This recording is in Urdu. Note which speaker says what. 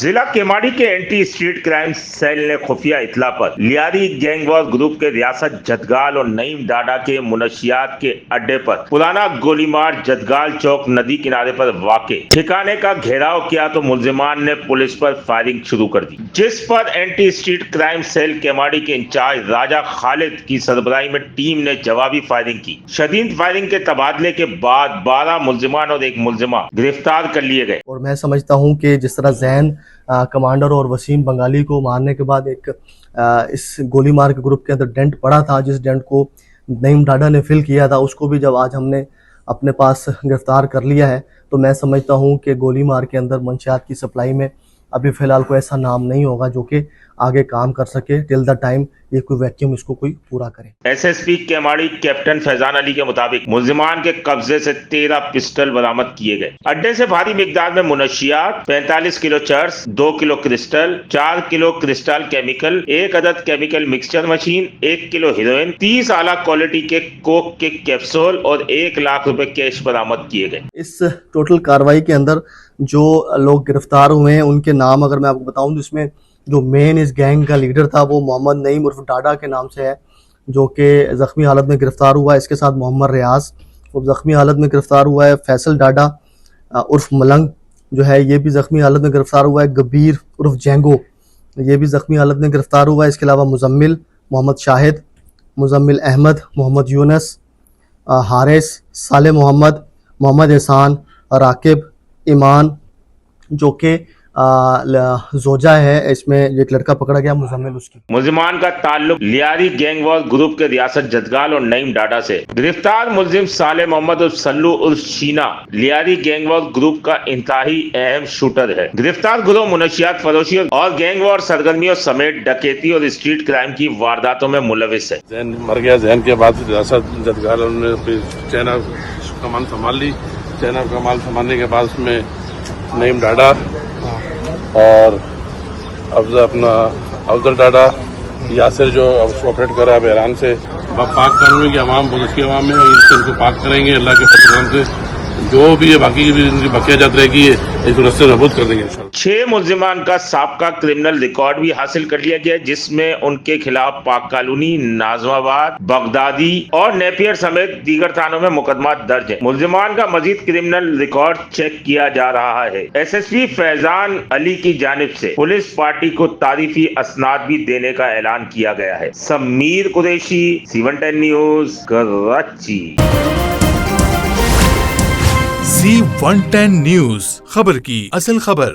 Speaker 1: ضلع کیماڑی کے اینٹی اسٹریٹ کرائم سیل نے خفیہ اطلاع پر لیاری گینگ وار گروپ کے ریاست جدگال اور نعیم ڈاڈا کے منشیات کے اڈے پر پرانا گولی مار جدگال چوک ندی کنارے پر واقع ٹھکانے کا گھیراؤ کیا تو ملزمان نے پولیس پر فائرنگ شروع کر دی، جس پر anti street crime cell Keamari کے انچارج راجہ خالد کی سربراہی میں ٹیم نے جوابی فائرنگ کی۔ شدید فائرنگ کے تبادلے کے بعد 12 ملزمان اور ایک ملزمہ گرفتار کر لیے گئے۔
Speaker 2: اور میں سمجھتا ہوں کہ جس طرح ذہن کمانڈر اور وسیم بنگالی کو مارنے کے بعد ایک اس گولی مار کے گروپ کے اندر ڈینٹ پڑا تھا، جس ڈینٹ کو نعیم ڈاڈا نے فل کیا تھا، اس کو بھی جب آج ہم نے اپنے پاس گرفتار کر لیا ہے تو میں سمجھتا ہوں کہ گولی مار کے اندر منشیات کی سپلائی میں ابھی فی الحال کوئی ایسا نام نہیں ہوگا جو کہ آگے کام کر سکے ٹل دا ٹائم یہ کوئی ویکیوم اس کو کوئی پورا کرے۔
Speaker 1: S S P Keamari captain Faizan Ali کے مطابق ملزمان کے قبضے سے 13 پسٹل برآمد کیے گئے۔ اڈے سے بھاری مقدار میں منشیات، 45 کلو چرس، 2 کلو کرسٹل، 4 کلو کرسٹل کیمیکل، 1 عدد کیمیکل مکسچر مشین، 1 کلو ہیروئن، 30 اعلیٰ کوالٹی کے کوک کے کیپسول اور 1 لاکھ روپے کیش برآمد کیے گئے۔
Speaker 2: اس ٹوٹل کاروائی کے اندر جو لوگ گرفتار ہوئے ہیں ان کے نام اگر میں آپ کو بتاؤں تو اس میں جو مین اس گینگ کا لیڈر تھا وہ محمد نعیم عرف ڈاڈا کے نام سے ہے، جو کہ زخمی حالت میں گرفتار ہوا ہے۔ اس کے ساتھ محمد ریاض وہ زخمی حالت میں گرفتار ہوا ہے۔ فیصل ڈاڈا عرف ملنگ جو ہے یہ بھی زخمی حالت میں گرفتار ہوا ہے۔ گبیر عرف جینگو یہ بھی زخمی حالت میں گرفتار ہوا ہے۔ اس کے علاوہ مزمل محمد شاہد، مزمل احمد، محمد یونس، حارث، صالح محمد، محمد احسان، راکب، ایمان جو کہ زوجہ ہے، اس میں ایک لڑکا پکڑا گیا مزمل اس کی۔
Speaker 1: ملزمان کا تعلق لیاری گینگ وار گروپ کے ریاست جدگال اور نعیم ڈاڈا سے۔ گرفتار ملزم صالح محمد عرف سلو عرف شینا لیاری گینگ وار گروپ کا انتہائی اہم شوٹر ہے۔ گرفتار گروہ منشیات فروشی اور گینگ وار سرگرمیوں سمیت ڈکیتی اور اسٹریٹ کرائم کی وارداتوں میں ملوث ہے۔
Speaker 3: ذہن مر گیا، ذہن کے بعد ریاست جدگال انہوں نے چین آف کمان سنبھال لی۔ چین آف کمان سنبھالنے کے بعد اس میں نعیم ڈاڈا اور افضل ڈاڈا، یاسر جو آپریٹ کر رہا ہے بحران سے، پاک قانونی کی عوام بلوچ کی عوام میں ان کو پاک کریں گے اللہ کے فضل سے، جو بھی ہے باقی بھی ان کی بقیہ جات رہے گی اس رستے نابود کر دیں گے انشاءاللہ۔
Speaker 1: 6 ملزمان کا سابقہ کرمنل ریکارڈ بھی حاصل کر لیا گیا، جس میں ان کے خلاف پاک کالونی، ناظم آباد، بغدادی اور نیپیر سمیت دیگر تھانوں میں مقدمات درج ہیں۔ ملزمان کا مزید کرمنل ریکارڈ چیک کیا جا رہا ہے۔ ایس ایس پی فیضان علی کی جانب سے پولیس پارٹی کو تعریفی اسناد بھی دینے کا اعلان کیا گیا ہے۔ Sameer Qureshi, C110 news, Karachi.
Speaker 4: C110 news, خبر کی اصل خبر۔